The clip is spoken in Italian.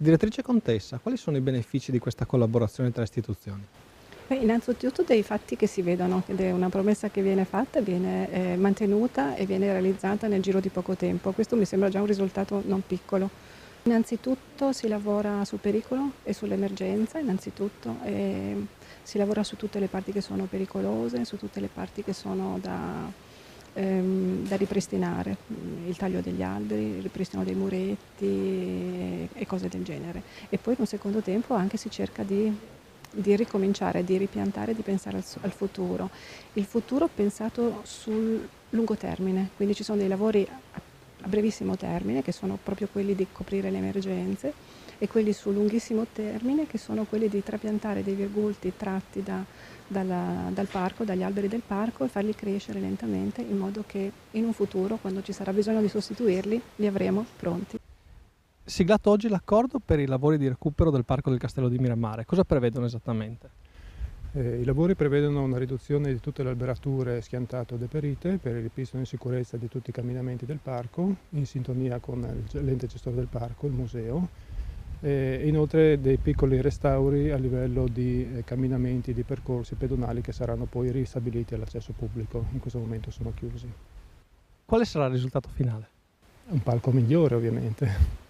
Direttrice Contessa, quali sono i benefici di questa collaborazione tra istituzioni? Beh, innanzitutto dei fatti che si vedono, ed è una promessa che viene fatta, viene mantenuta e viene realizzata nel giro di poco tempo. Questo mi sembra già un risultato non piccolo. Innanzitutto si lavora sul pericolo e sull'emergenza, innanzitutto, e si lavora su tutte le parti che sono pericolose, su tutte le parti che sono da ripristinare, il taglio degli alberi, il ripristino dei muretti e cose del genere. E poi in un secondo tempo anche si cerca di ricominciare, di ripiantare, di pensare al futuro. Il futuro pensato sul lungo termine, quindi ci sono dei lavori a brevissimo termine che sono proprio quelli di coprire le emergenze e quelli sul lunghissimo termine che sono quelli di trapiantare dei virgulti tratti dal parco, dagli alberi del parco e farli crescere lentamente in modo che in un futuro, quando ci sarà bisogno di sostituirli, li avremo pronti. Siglato oggi l'accordo per i lavori di recupero del Parco del Castello di Miramare, cosa prevedono esattamente? I lavori prevedono una riduzione di tutte le alberature schiantate o deperite per il ripristino in sicurezza di tutti i camminamenti del parco, in sintonia con l'ente gestore del parco, il museo, e inoltre dei piccoli restauri a livello di camminamenti, di percorsi pedonali che saranno poi ristabiliti all'accesso pubblico, in questo momento sono chiusi. Quale sarà il risultato finale? Un palco migliore ovviamente.